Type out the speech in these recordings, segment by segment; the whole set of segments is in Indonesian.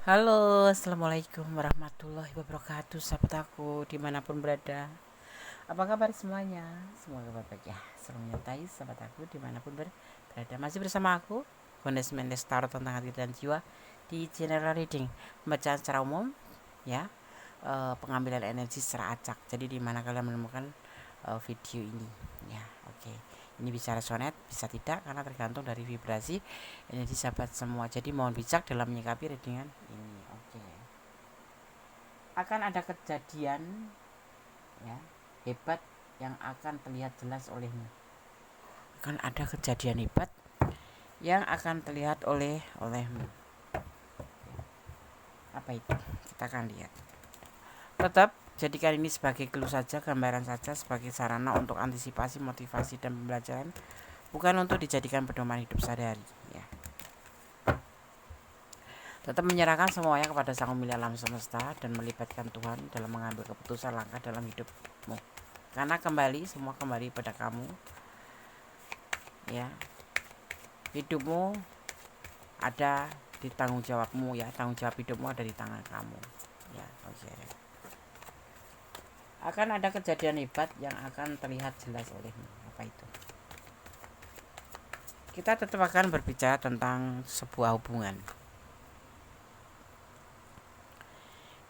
Halo, assalamualaikum warahmatullahi wabarakatuh, sahabat aku dimanapun berada. Apa kabar semuanya? Semoga baik ya. Selalu menyertai sahabat aku dimanapun berada. Masih bersama aku, Gondes Mendes Tarot tentang hati dan jiwa di general reading, pembacaan secara umum, ya, pengambilan energi secara acak. Jadi di mana kalian menemukan video ini, ya, oke. Ini bisa resonate, bisa tidak, karena tergantung dari vibrasi energi sahabat semua. Jadi mohon bijak dalam menyikapi readingan ini, oke. Akan ada kejadian, ya, hebat yang akan terlihat jelas olehmu. Akan ada kejadian hebat yang akan terlihat olehmu. Apa itu? Kita akan lihat. Tetap jadikan ini sebagai clue saja, gambaran saja, sebagai sarana untuk antisipasi, motivasi, dan pembelajaran, bukan untuk dijadikan pedoman hidup sehari-hari, ya. Tetap menyerahkan semuanya kepada Sang Pemilik alam semesta dan melibatkan Tuhan dalam mengambil keputusan langkah dalam hidupmu. Karena semua kembali pada kamu, ya. Hidupmu ada di tanggung jawabmu, ya. Tanggung jawab hidupmu ada di tangan kamu, ya. Oke. Akan ada kejadian hebat yang akan terlihat jelas olehmu. Apa itu? Kita tetap akan berbicara tentang sebuah hubungan.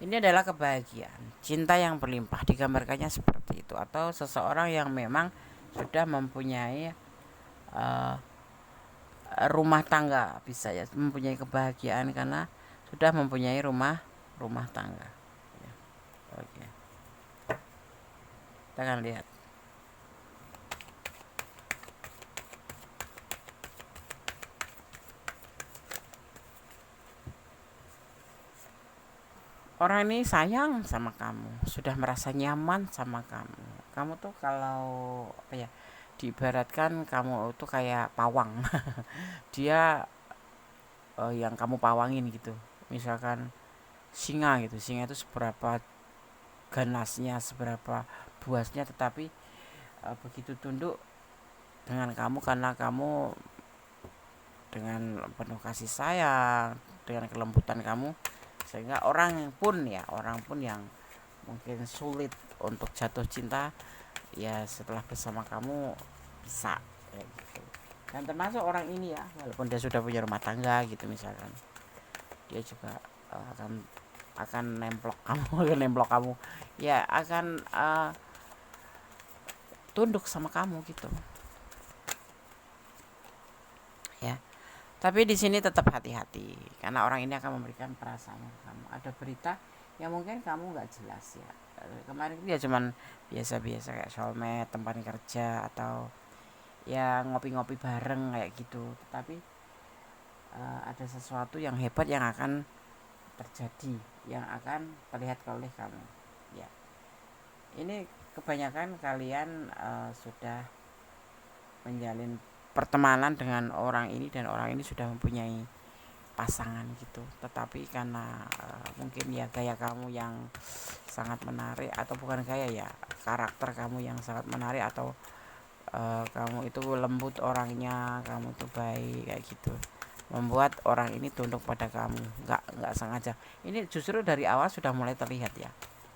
Ini adalah kebahagiaan, cinta yang berlimpah, digambarkannya seperti itu, atau seseorang yang memang sudah mempunyai rumah tangga, bisa ya, mempunyai kebahagiaan karena sudah mempunyai rumah tangga, ya. Oke, kita akan lihat. Orang ini sayang sama kamu, sudah merasa nyaman sama kamu. Kamu tuh kalau apa ya, diibaratkan kamu tuh kayak pawang. Dia yang kamu pawangin gitu. Misalkan singa gitu, singa itu seberapa ganasnya, seberapa buasnya, tetapi begitu tunduk dengan kamu karena kamu dengan penuh kasih sayang, dengan kelembutan kamu, sehingga orang pun yang mungkin sulit untuk jatuh cinta, ya setelah bersama kamu bisa, ya gitu. Dan termasuk orang ini, ya, walaupun dia sudah punya rumah tangga gitu misalkan, dia juga akan nemplok kamu, akan nemplok kamu, ya, akan tunduk sama kamu gitu, ya. Tapi di sini tetap hati-hati karena orang ini akan memberikan perasaan ke kamu. Ada berita yang mungkin kamu nggak jelas, ya. Kemarin dia cuman biasa-biasa kayak soulmate, tempat kerja, atau ya ngopi-ngopi bareng kayak gitu. Tetapi ada sesuatu yang hebat yang akan terjadi, yang akan terlihat oleh kamu, ya. Ini kebanyakan kalian sudah menjalin pertemanan dengan orang ini dan orang ini sudah mempunyai pasangan gitu, tetapi karena mungkin ya gaya kamu yang sangat menarik, atau bukan gaya, ya, karakter kamu yang sangat menarik, atau kamu itu lembut orangnya, kamu itu baik kayak gitu, membuat orang ini tunduk pada kamu, nggak sengaja. Ini justru dari awal sudah mulai terlihat, ya,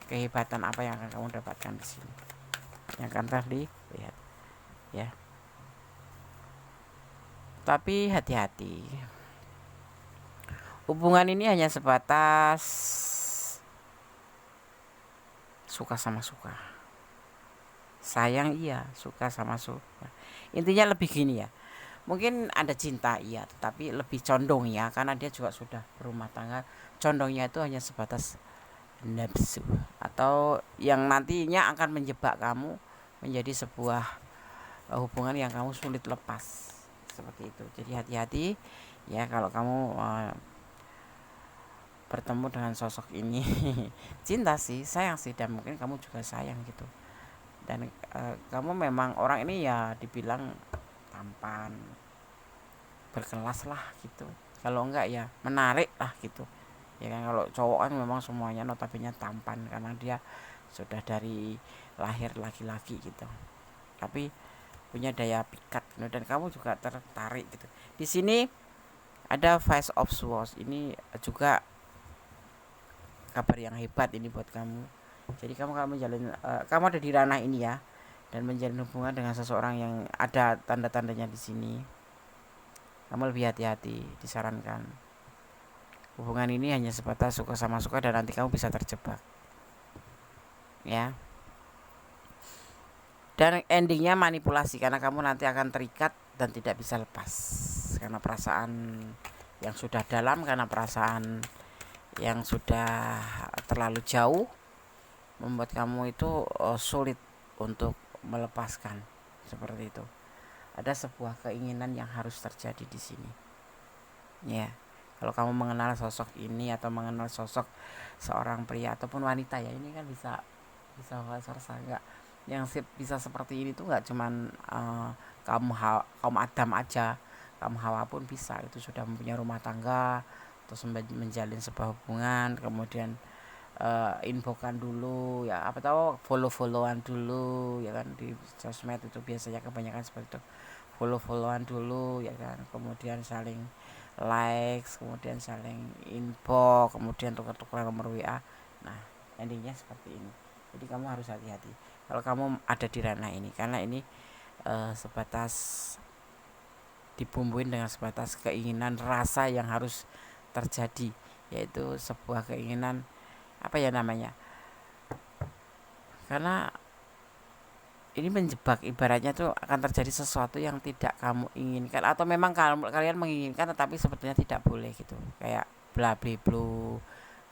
kehebatan apa yang akan kamu dapatkan di sini, yang akan terlihat, ya. Tapi hati-hati, hubungan ini hanya sebatas suka sama suka, sayang iya, suka sama suka. Intinya lebih gini, ya, mungkin ada cinta iya, tetapi lebih condong, ya, karena dia juga sudah berumah tangga. Condongnya itu hanya sebatas nafsu, atau yang nantinya akan menjebak kamu menjadi sebuah hubungan yang kamu sulit lepas, seperti itu. Jadi hati-hati, ya, kalau kamu bertemu dengan sosok ini. Cinta sih, sayang sih, dan mungkin kamu juga sayang gitu. Dan kamu memang orang ini ya dibilang tampan, berkelas lah gitu, kalau enggak ya menarik lah gitu, ya kan. Kalau cowok kan memang semuanya notabene tampan karena dia sudah dari lahir laki-laki gitu, tapi punya daya pikat gitu, dan kamu juga tertarik gitu. Di sini ada Five of Swords, ini juga kabar yang hebat ini buat kamu. Jadi kamu menjalin kamu ada di ranah ini ya, dan menjalin hubungan dengan seseorang yang ada tanda-tandanya di sini. Kamu lebih hati-hati, disarankan. Hubungan ini hanya sebatas suka sama suka dan nanti kamu bisa terjebak. Ya. Dan endingnya manipulasi karena kamu nanti akan terikat dan tidak bisa lepas. Karena perasaan yang sudah dalam, karena perasaan yang sudah terlalu jauh membuat kamu itu sulit untuk melepaskan. Seperti itu. Ada sebuah keinginan yang harus terjadi di sini. Ya. Kalau kamu mengenal sosok ini atau mengenal sosok seorang pria ataupun wanita ya, ini kan bisa enggak yang bisa seperti ini tuh nggak cuman kaum Adam aja, kaum Hawa pun bisa. Itu sudah mempunyai rumah tangga, terus menjalin sebuah hubungan, kemudian infokan dulu ya, apa tahu follow-followan dulu ya kan, di sosmed itu biasanya kebanyakan seperti itu, follow-followan dulu ya kan, kemudian saling likes, kemudian saling info, kemudian tukar-tukar nomor WA. Nah, endingnya seperti ini. Jadi kamu harus hati-hati kalau kamu ada di ranah ini, karena ini sebatas dibumbuin dengan sebatas keinginan rasa yang harus terjadi, yaitu sebuah keinginan apa ya namanya, karena ini menjebak, ibaratnya tuh akan terjadi sesuatu yang tidak kamu inginkan, atau memang kalian menginginkan tetapi sebetulnya tidak boleh gitu, kayak bla bla bla,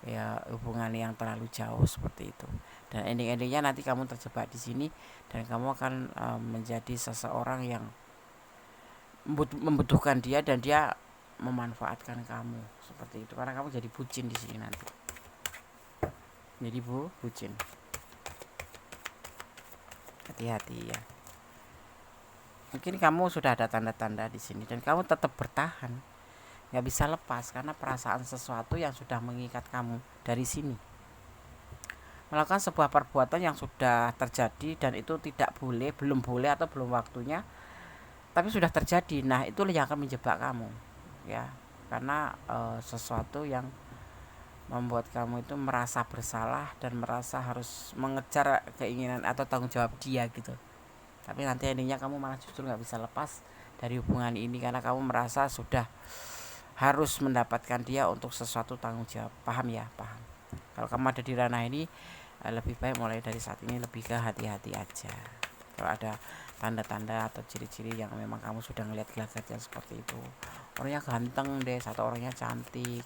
ya hubungan yang terlalu jauh seperti itu. Dan endingnya nanti kamu terjebak di sini dan kamu akan menjadi seseorang yang membutuhkan dia dan dia memanfaatkan kamu seperti itu, karena kamu jadi bucin di sini nanti, jadi bucin. Hati-hati ya. Mungkin kamu sudah ada tanda-tanda di sini dan kamu tetap bertahan, nggak bisa lepas karena perasaan sesuatu yang sudah mengikat kamu dari sini. Melakukan sebuah perbuatan yang sudah terjadi dan itu tidak boleh, belum boleh atau belum waktunya, tapi sudah terjadi. Nah, itu yang akan menjebak kamu, ya, karena sesuatu yang membuat kamu itu merasa bersalah dan merasa harus mengejar keinginan atau tanggung jawab dia gitu. Tapi nanti endingnya kamu malah justru nggak bisa lepas dari hubungan ini karena kamu merasa sudah harus mendapatkan dia untuk sesuatu tanggung jawab. Paham ya? Paham. Kalau kamu ada di ranah ini, lebih baik mulai dari saat ini lebih ke hati-hati aja. Kalau ada tanda-tanda atau ciri-ciri yang memang kamu sudah ngelihat gelagatnya seperti itu, orangnya ganteng deh atau orangnya cantik,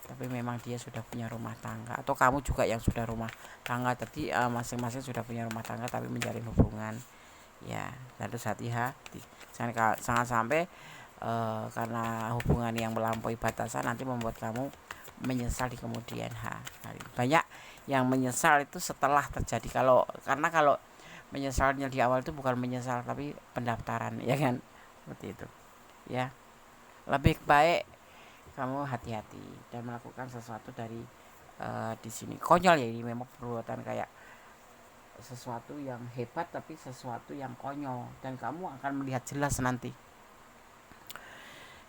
tapi memang dia sudah punya rumah tangga, atau kamu juga yang sudah rumah tangga tadi, masing-masing sudah punya rumah tangga tapi menjalin hubungan, ya harus hati-hati. Jangan sampai karena hubungan yang melampaui batasan nanti membuat kamu menyesal di kemudian hari. Banyak yang menyesal itu setelah terjadi, karena kalau menyesalnya di awal itu bukan menyesal tapi pendaftaran, ya kan, seperti itu ya. Lebih baik kamu hati-hati dan melakukan sesuatu dari di sini. Konyol ya, ini memang perbuatan kayak sesuatu yang hebat tapi sesuatu yang konyol, dan kamu akan melihat jelas nanti.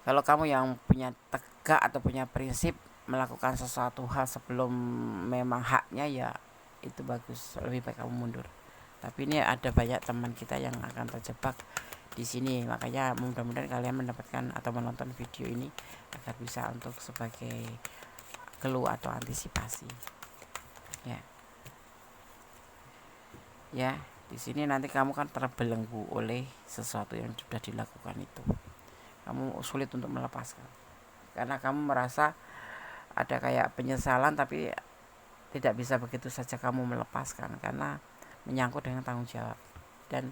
Kalau kamu yang punya tegak atau punya prinsip melakukan sesuatu hal sebelum memang haknya, ya itu bagus, lebih baik kamu mundur. Tapi ini ada banyak teman kita yang akan terjebak di sini, makanya mudah-mudahan kalian mendapatkan atau menonton video ini agar bisa untuk sebagai clue atau antisipasi ya. Ya, di sini nanti kamu kan terbelenggu oleh sesuatu yang sudah dilakukan itu. Kamu sulit untuk melepaskan karena kamu merasa ada kayak penyesalan, tapi tidak bisa begitu saja kamu melepaskan karena menyangkut dengan tanggung jawab, dan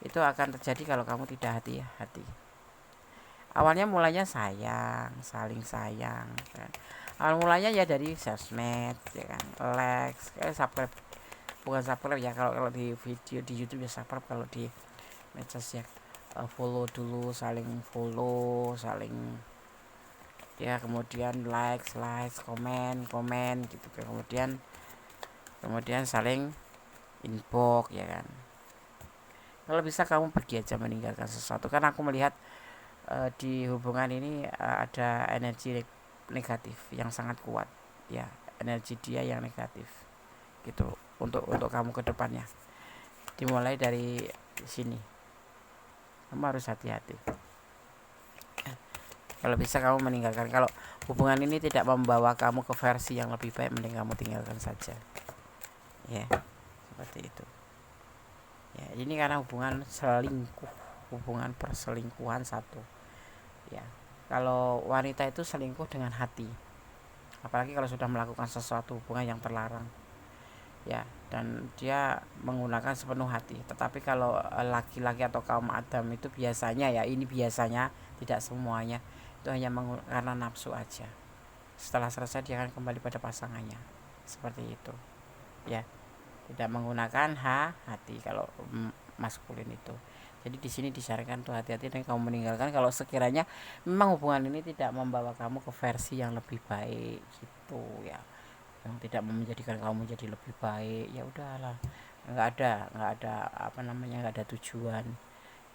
itu akan terjadi kalau kamu tidak hati-hati. Awalnya mulanya saling sayang kan. Awal mulanya ya dari sosmed ya kan, likes, subscribe, bukan subscribe ya, kalau di video di YouTube ya subscribe, kalau di medsos ya follow dulu, saling follow, saling ya, kemudian likes, komen gitu, kemudian saling inbox ya kan. Kalau bisa kamu pergi aja, meninggalkan sesuatu, karena aku melihat di hubungan ini ada energi negatif yang sangat kuat ya. energi dia yang negatif gitu untuk kamu ke depannya. Dimulai dari sini, kamu harus hati-hati. Kalau bisa kamu meninggalkan. Kalau hubungan ini tidak membawa kamu ke versi yang lebih baik, mending kamu tinggalkan saja. Ya, seperti itu. Ya, ini karena hubungan selingkuh, hubungan perselingkuhan satu. Ya, kalau wanita itu selingkuh dengan hati, apalagi kalau sudah melakukan sesuatu hubungan yang terlarang. Ya, dan dia menggunakan sepenuh hati. Tetapi kalau laki-laki atau kaum Adam itu biasanya, ya ini biasanya, tidak semuanya, itu hanya karena nafsu aja. Setelah selesai dia akan kembali pada pasangannya, seperti itu. Ya, tidak menggunakan hati kalau maskulin itu. Jadi di sini disarankan tuh hati-hati dan kamu meninggalkan kalau sekiranya memang hubungan ini tidak membawa kamu ke versi yang lebih baik gitu ya, yang tidak menjadikan kamu menjadi lebih baik. Ya udahlah, nggak ada apa namanya, nggak ada tujuan.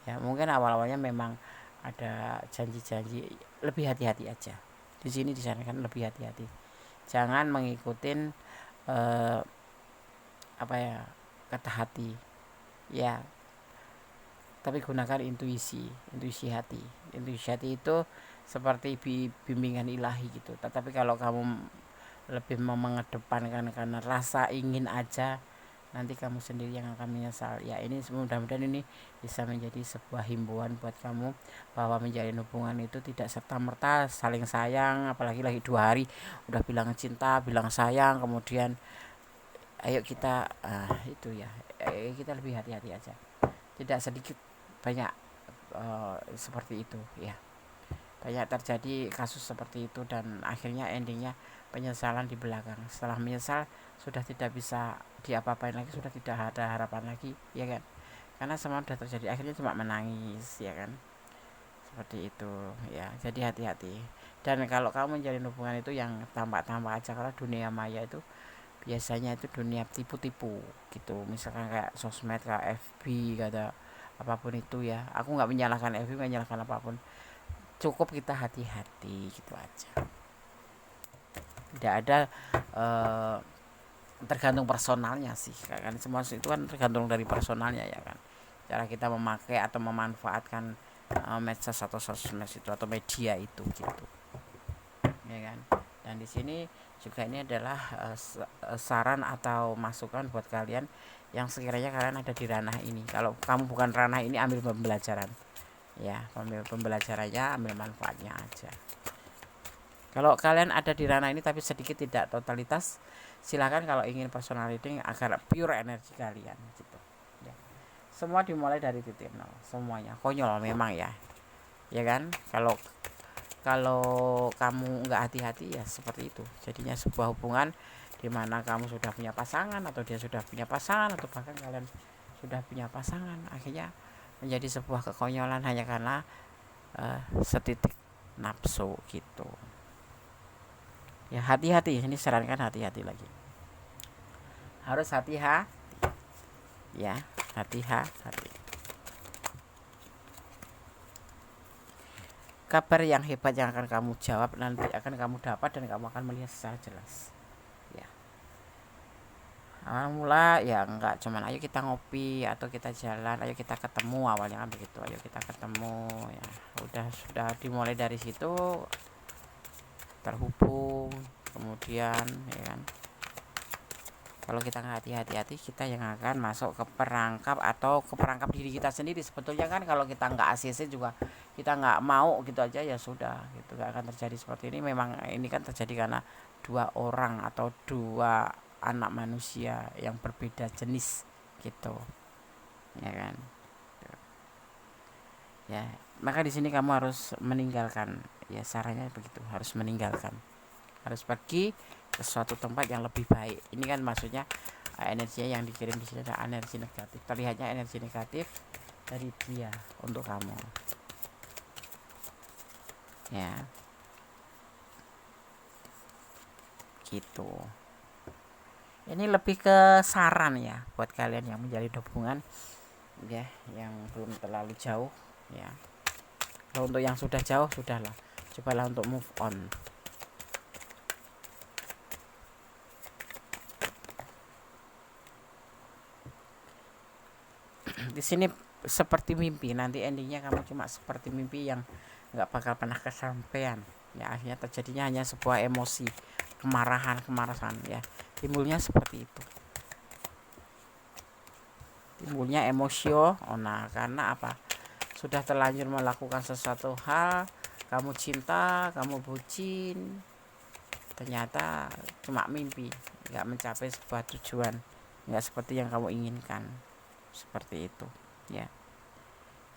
Ya mungkin awal-awalnya memang ada janji-janji, lebih hati-hati aja. Di sini disarankan lebih hati-hati, jangan mengikutin apa ya, kata hati ya, tapi gunakan intuisi hati. Intuisi hati itu seperti bimbingan ilahi gitu. Tetapi kalau kamu lebih mengedepankan karena rasa ingin aja, nanti kamu sendiri yang akan menyesal. Ya ini mudah-mudahan ini bisa menjadi sebuah himbauan buat kamu bahwa menjalin hubungan itu tidak serta-merta saling sayang, apalagi lagi 2 hari udah bilang cinta, bilang sayang, kemudian ayo kita itu ya, kita lebih hati-hati aja. Tidak sedikit banyak seperti itu ya, banyak terjadi kasus seperti itu dan akhirnya endingnya penyesalan di belakang. Setelah menyesal sudah tidak bisa diapa-apain lagi, sudah tidak ada harapan lagi ya kan, karena semua sudah terjadi, akhirnya cuma menangis ya kan, seperti itu ya. Jadi hati-hati. Dan kalau kamu menjalin hubungan itu yang tampak-tampak aja, karena dunia maya itu biasanya itu dunia tipu-tipu gitu. Misalkan kayak sosmed, kayak FB, kata apapun itu ya, aku nggak menyalahkan FB, nggak menyalahkan apapun, cukup kita hati-hati gitu aja. Tidak ada tergantung personalnya sih kan, semua itu kan tergantung dari personalnya ya kan, cara kita memakai atau memanfaatkan medsos atau sosmed itu atau media itu gitu ya kan. Dan di sini juga ini adalah saran atau masukan buat kalian yang sekiranya kalian ada di ranah ini. Kalau kamu bukan ranah ini, ambil pembelajaran ya, ambil pembelajarannya, ambil manfaatnya aja. Kalau kalian ada di ranah ini tapi sedikit tidak totalitas, silakan kalau ingin personal reading agar pure energi kalian gitu ya. Semua dimulai dari titik nol, semuanya konyol memang ya kan. Kalau kamu nggak hati-hati ya seperti itu jadinya, sebuah hubungan di mana kamu sudah punya pasangan atau dia sudah punya pasangan atau bahkan kalian sudah punya pasangan, akhirnya menjadi sebuah kekonyolan hanya karena setitik nafsu gitu ya. Hati-hati, ini sarankan hati-hati lagi, harus hati-hati ya, hati-hati. Kabar yang hebat yang akan kamu jawab nanti akan kamu dapat dan kamu akan melihat secara jelas ya. Awal mula ya enggak cuman ayo kita ngopi atau kita jalan, ayo kita ketemu, awalnya kan begitu, ayo kita ketemu ya. Sudah dimulai dari situ, terhubung, kemudian ya kan. Kalau kita nggak hati-hati, kita yang akan masuk ke perangkap atau ke perangkap diri kita sendiri sebetulnya kan. Kalau kita nggak ACC juga, kita nggak mau gitu aja ya sudah gitu, nggak akan terjadi seperti ini. Memang ini kan terjadi karena 2 orang atau 2 anak manusia yang berbeda jenis gitu ya kan ya. Maka di sini kamu harus meninggalkan ya, sarannya begitu, harus meninggalkan, harus pergi ke suatu tempat yang lebih baik. Ini kan maksudnya energinya yang dikirim di sini adalah energi negatif, terlihatnya energi negatif dari dia untuk kamu ya gitu. Ini lebih ke saran ya buat kalian yang menjalin hubungan ya, yang belum terlalu jauh ya. Kalau untuk yang sudah jauh, sudahlah, cobalah untuk move on di sini seperti mimpi, nanti endingnya kamu cuma seperti mimpi yang nggak bakal pernah kesampaian ya. Akhirnya terjadinya hanya sebuah emosi, kemarahan ya, timbulnya seperti itu, timbulnya emosio. Nah, karena apa, sudah terlanjur melakukan sesuatu hal, kamu cinta, kamu bucin, ternyata cuma mimpi, nggak mencapai sebuah tujuan, nggak seperti yang kamu inginkan, seperti itu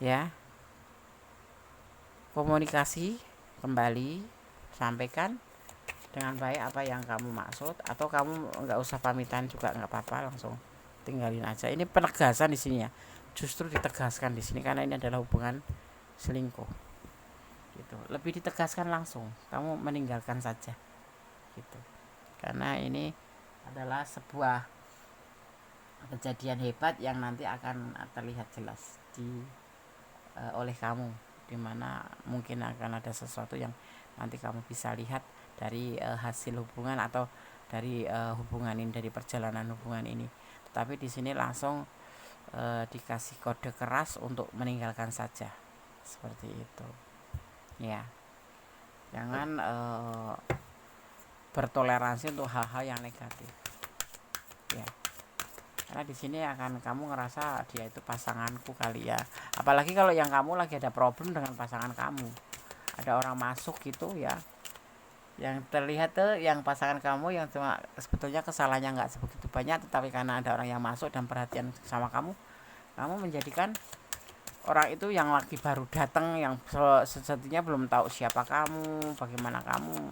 ya. Komunikasi kembali, sampaikan dengan baik apa yang kamu maksud, atau kamu nggak usah pamitan juga nggak apa-apa, langsung tinggalin aja. Ini penegasan di sini ya, justru ditegaskan di sini karena ini adalah hubungan selingkuh gitu. Lebih ditegaskan langsung, kamu meninggalkan saja gitu, karena ini adalah sebuah kejadian hebat yang nanti akan terlihat jelas oleh kamu, dimana mungkin akan ada sesuatu yang nanti kamu bisa lihat dari hasil hubungan atau dari hubungan ini, dari perjalanan hubungan ini. Tetapi di sini langsung dikasih kode keras untuk meninggalkan saja, seperti itu ya. Jangan bertoleransi untuk hal-hal yang negatif ya, karena di sini akan kamu ngerasa dia itu pasanganku kali ya. Apalagi kalau yang kamu lagi ada problem dengan pasangan kamu, ada orang masuk gitu ya, yang terlihat tuh yang pasangan kamu yang cuma sebetulnya kesalahannya nggak sebegitu banyak, tetapi karena ada orang yang masuk dan perhatian sama kamu menjadikan orang itu yang lagi baru datang, yang sejatinya belum tahu siapa kamu, bagaimana kamu,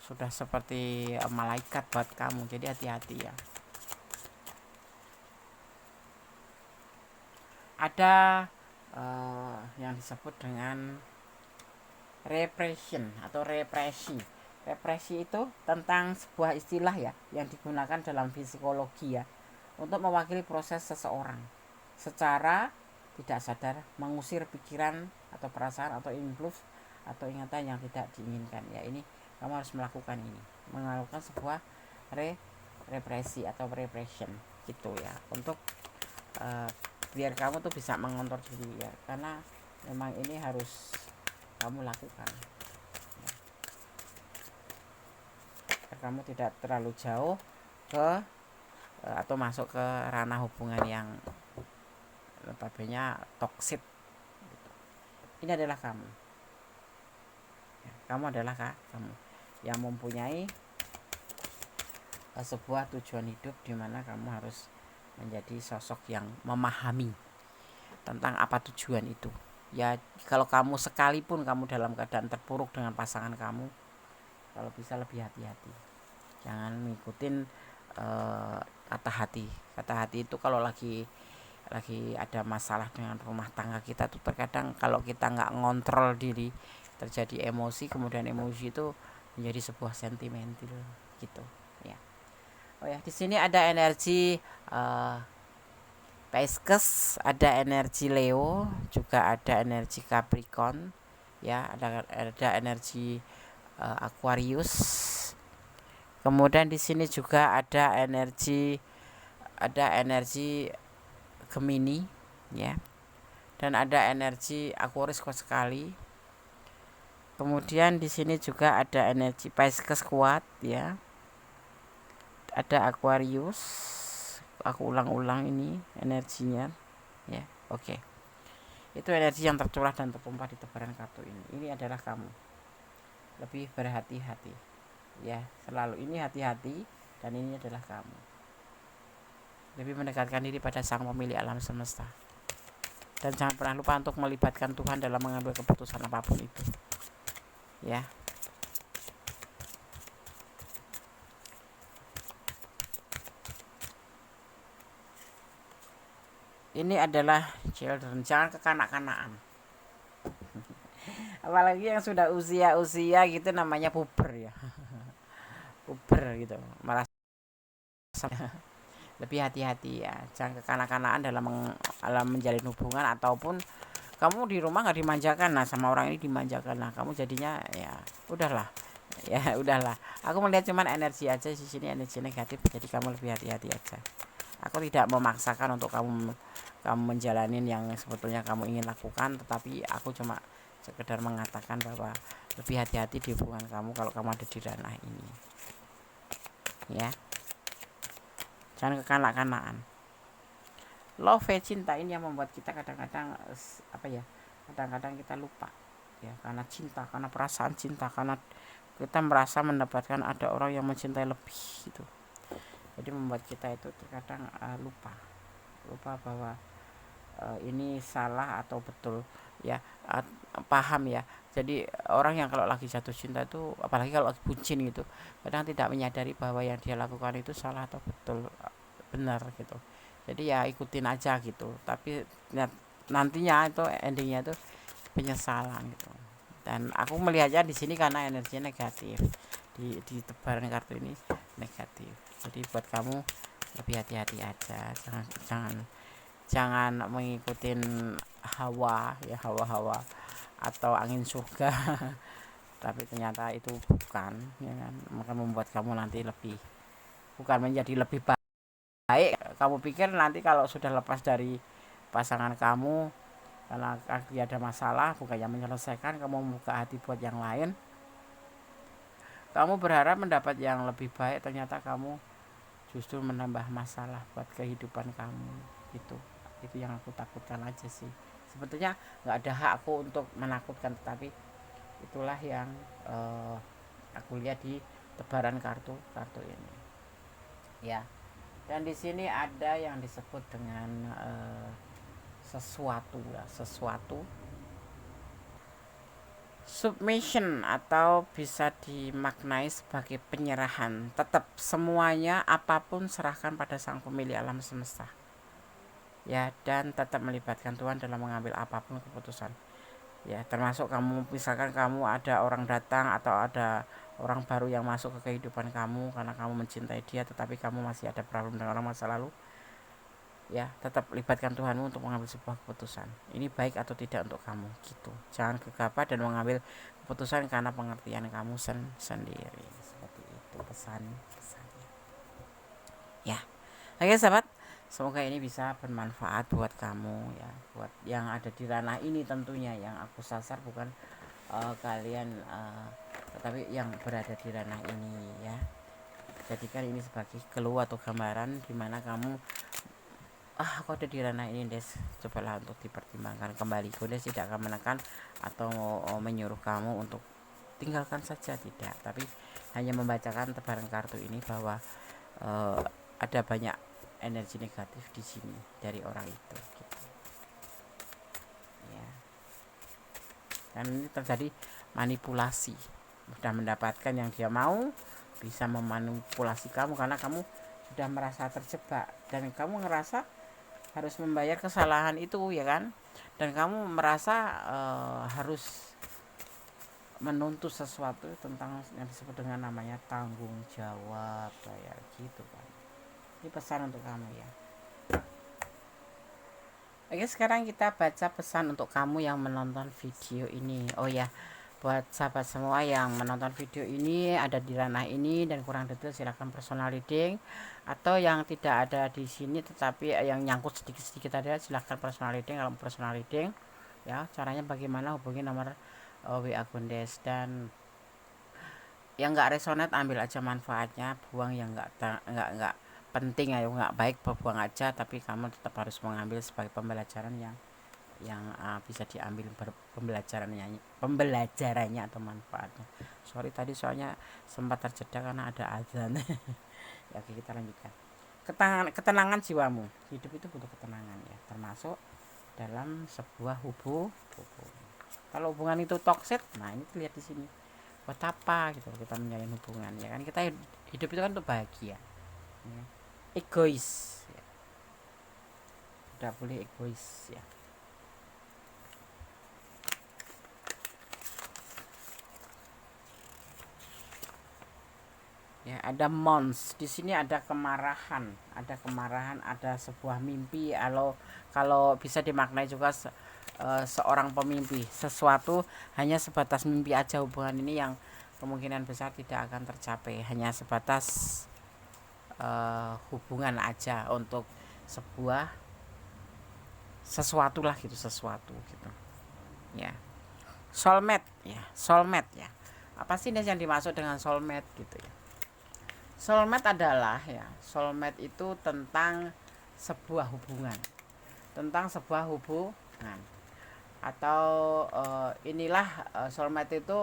sudah seperti malaikat buat kamu. Jadi hati-hati ya. Ada yang disebut dengan repression atau represi. Represi itu tentang sebuah istilah ya yang digunakan dalam psikologi ya, untuk mewakili proses seseorang secara tidak sadar mengusir pikiran atau perasaan atau impuls atau ingatan yang tidak diinginkan ya. Ini kamu harus melakukan ini, melakukan sebuah represi atau repression gitu ya, untuk biar kamu tuh bisa mengontrol diri ya, karena memang ini harus kamu lakukan ya, agar kamu tidak terlalu jauh ke atau masuk ke ranah hubungan yang notabene toksik gitu. Ini adalah kamu ya, kamu adalah kamu yang mempunyai sebuah tujuan hidup, di mana kamu harus menjadi sosok yang memahami tentang apa tujuan itu ya. Kalau kamu sekalipun kamu dalam keadaan terpuruk dengan pasangan kamu, kalau bisa lebih hati-hati, jangan ngikutin kata hati itu. Kalau lagi ada masalah dengan rumah tangga kita tuh, terkadang kalau kita nggak ngontrol diri, terjadi emosi, kemudian emosi itu menjadi sebuah sentimental gitu ya. Oh ya, di sini ada energi Pisces, ada energi Leo, juga ada energi Capricorn ya, ada energi Aquarius. Kemudian di sini juga ada energi Gemini ya, dan ada energi Aquarius kuat sekali. Kemudian di sini juga ada energi Pisces kuat ya, ada Aquarius. Aku ulang-ulang ini energinya ya. Oke. Itu energi yang tercurah dan tertumpah di tebaran kartu ini. Ini adalah kamu. Lebih berhati-hati ya, selalu ini hati-hati, dan ini adalah kamu. Lebih mendekatkan diri pada Sang Pemilik alam semesta, dan jangan pernah lupa untuk melibatkan Tuhan dalam mengambil keputusan apapun itu ya. Ini adalah children, jangan kekanak-kanakan. Apalagi yang sudah usia gitu, namanya puber ya. Puber gitu, malah lebih hati-hati ya, jangan kekanak-kanakan dalam menjalin hubungan, ataupun kamu di rumah nggak dimanjakan, nah sama orang ini dimanjakan, nah kamu jadinya ya udahlah ya. Udahlah, aku melihat cuman energi aja di sini, energi negatif, jadi kamu lebih hati-hati aja Aku tidak memaksakan untuk kamu menjalanin yang sebetulnya kamu ingin lakukan, tetapi aku cuma sekedar mengatakan bahwa lebih hati-hati di hubungan kamu kalau kamu ada di ranah ini, ya. Jangan kekanak-kanakan. Love, cinta ini yang membuat kita kadang-kadang kadang-kadang kita lupa, ya, karena cinta, karena perasaan cinta, karena kita merasa mendapatkan ada orang yang mencintai lebih gitu. Jadi membuat kita itu terkadang lupa bahwa ini salah atau betul, ya. Paham ya. Jadi orang yang kalau lagi jatuh cinta itu, apalagi kalau lagi bucin gitu, kadang tidak menyadari bahwa yang dia lakukan itu salah atau betul, benar gitu. Jadi ya ikutin aja gitu, tapi nantinya itu endingnya itu penyesalan gitu. Dan aku melihatnya di sini karena energinya negatif, di tebaran kartu ini negatif. Jadi buat kamu lebih hati-hati aja, jangan mengikuti hawa atau angin surga tapi ternyata itu bukan, ya kan, maka membuat kamu nanti bukan menjadi lebih baik. Kamu pikir nanti kalau sudah lepas dari pasangan kamu karena lagi ada masalah, bukannya menyelesaikan, kamu membuka hati buat yang lain, kamu berharap mendapat yang lebih baik, ternyata kamu justru menambah masalah buat kehidupan kamu. Itu yang aku takutkan aja sih. Sebetulnya nggak ada hak aku untuk menakutkan, tetapi itulah yang aku lihat di tebaran kartu ini, ya. Dan di sini ada yang disebut dengan sesuatu submission, atau bisa dimaknai sebagai penyerahan. Tetap semuanya apapun serahkan pada sang pemilik alam semesta, ya, dan tetap melibatkan Tuhan dalam mengambil apapun keputusan, ya, termasuk kamu, misalkan kamu ada orang datang atau ada orang baru yang masuk ke kehidupan kamu karena kamu mencintai dia, tetapi kamu masih ada problem dengan orang masa lalu, ya, tetap libatkan Tuhanmu untuk mengambil sebuah keputusan. Ini baik atau tidak untuk kamu gitu. Jangan gegabah dan mengambil keputusan karena pengertian kamu sendiri. Seperti itu pesannya, ya. Oke sahabat, semoga ini bisa bermanfaat buat kamu, ya, buat yang ada di ranah ini. Tentunya yang aku sasar bukan kalian, tetapi yang berada di ranah ini, ya. Jadikan ini sebagai clue atau gambaran dimana kamu, aku ada di ranah ini, Des. Cobalah untuk dipertimbangkan kembali. Des tidak akan menekan atau menyuruh kamu untuk tinggalkan saja, tidak, tapi hanya membacakan tebaran kartu ini bahwa ada banyak energi negatif di sini dari orang itu, gitu. Ya. Dan ini terjadi manipulasi, sudah mendapatkan yang dia mau, bisa memanipulasi kamu karena kamu sudah merasa terjebak dan kamu ngerasa harus membayar kesalahan itu, ya kan, dan kamu merasa harus menuntut sesuatu tentang yang disebut dengan namanya tanggung jawab, kayak gitu kan. Ini pesan untuk kamu, ya. Oke, sekarang kita baca pesan untuk kamu yang menonton video ini. Oh ya, buat sahabat semua yang menonton video ini, ada di ranah ini dan kurang detail, silahkan personal reading. Atau yang tidak ada di sini tetapi yang nyangkut sedikit-sedikit ada, silahkan personal reading. Kalau personal reading, ya, caranya bagaimana, hubungi nomor WA Gondes. Dan yang nggak resonate ambil aja manfaatnya, buang yang nggak penting, ayo nggak baik buang aja, tapi kamu tetap harus mengambil sebagai pembelajaran yang bisa diambil pembelajarannya atau manfaatnya. Sorry tadi soalnya sempat terjeda karena ada azan. Ya, oke, kita lanjutkan. Ketenangan jiwamu. Hidup itu butuh ketenangan, ya, termasuk dalam sebuah hubungan. Kalau hubungan itu toxic, nah ini lihat di sini. Buat apa gitu kita menjalin hubungan, ya kan? Kita hidup itu kan untuk bahagia, ya. Egois, ya. Tidak boleh egois, ya. Ya, ada mons di sini, ada kemarahan, ada sebuah mimpi. Kalau bisa dimaknai juga seorang pemimpi, sesuatu hanya sebatas mimpi aja. Hubungan ini yang kemungkinan besar tidak akan tercapai, hanya sebatas hubungan aja untuk sebuah sesuatu lah gitu, sesuatu gitu ya. Soulmate ya, apa sih yang dimaksud dengan soulmate gitu ya. Soulmate itu tentang sebuah hubungan, atau soulmate itu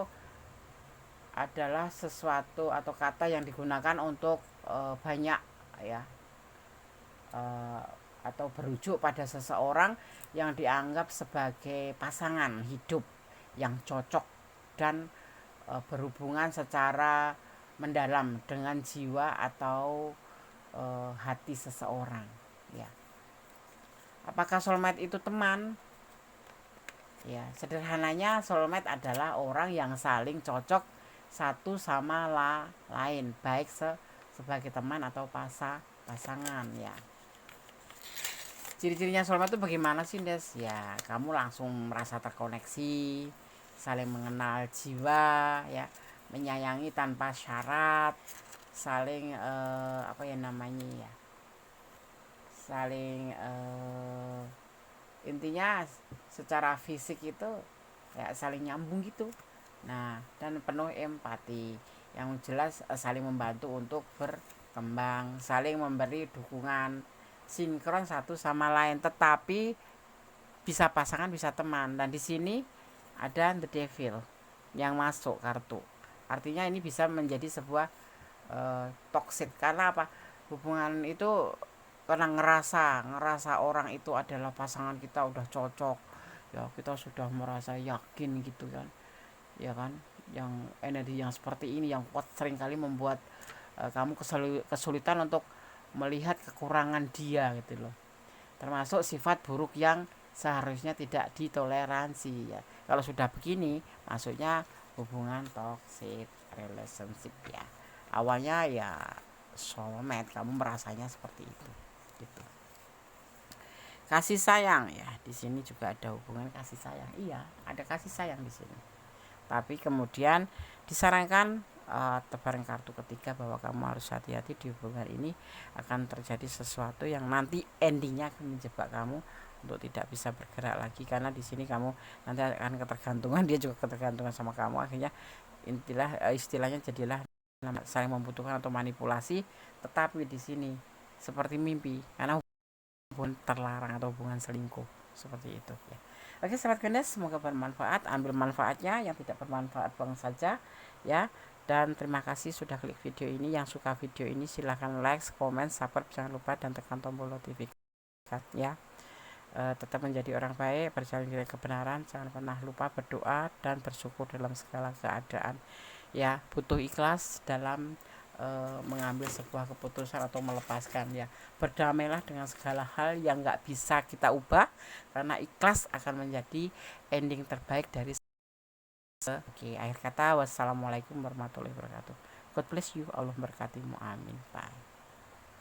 adalah sesuatu atau kata yang digunakan untuk banyak ya, atau berujuk pada seseorang yang dianggap sebagai pasangan hidup yang cocok dan berhubungan secara mendalam dengan jiwa atau hati seseorang ya. Apakah soulmate itu teman? Ya, sederhananya soulmate adalah orang yang saling cocok satu sama lain, baik sebagai teman atau pasangan ya. Ciri-cirinya soulmate itu bagaimana sih, Des? Ya, kamu langsung merasa terkoneksi, saling mengenal jiwa ya, menyayangi tanpa syarat, saling apa ya namanya ya, saling intinya secara fisik itu ya saling nyambung gitu. Nah, dan penuh empati, yang jelas saling membantu untuk berkembang, saling memberi dukungan, sinkron satu sama lain, tetapi bisa pasangan bisa teman. Dan di sini ada the devil yang masuk kartu, artinya ini bisa menjadi sebuah toxic. Karena apa? Hubungan itu karena ngerasa orang itu adalah pasangan kita, udah cocok ya, kita sudah merasa yakin gitu kan ya kan. Yang energi yang seperti ini yang kuat seringkali membuat kamu kesulitan untuk melihat kekurangan dia gitu loh, termasuk sifat buruk yang seharusnya tidak ditoleransi ya. Kalau sudah begini maksudnya hubungan toxic relationship ya. Awalnya ya soulmate, kamu merasanya seperti itu gitu. Kasih sayang ya, di sini juga ada hubungan kasih sayang. Iya, ada kasih sayang di sini. Tapi kemudian disarankan tebaran kartu ketiga bahwa kamu harus hati-hati di hubungan ini, akan terjadi sesuatu yang nanti endingnya akan menjebak kamu untuk tidak bisa bergerak lagi. Karena di sini kamu nanti akan ketergantungan, dia juga ketergantungan sama kamu. Akhirnya istilahnya jadilah saling membutuhkan atau manipulasi. Tetapi di sini seperti mimpi, karena hubungan terlarang atau hubungan selingkuh seperti itu ya. Oke sahabat Gendes, semoga bermanfaat. Ambil manfaatnya, yang tidak bermanfaat buang saja ya. Dan terima kasih sudah klik video ini. Yang suka video ini silahkan like, komen, subscribe, jangan lupa, dan tekan tombol notifikasi ya. Tetap menjadi orang baik, berjalan di kebenaran, jangan pernah lupa berdoa dan bersyukur dalam segala keadaan ya. Butuh ikhlas dalam mengambil sebuah keputusan atau melepaskan ya. Berdamailah dengan segala hal yang gak bisa kita ubah, karena ikhlas akan menjadi ending terbaik dari Oke, akhir kata wassalamualaikum warahmatullahi wabarakatuh. God bless you, Allah berkatimu, amin. Bye.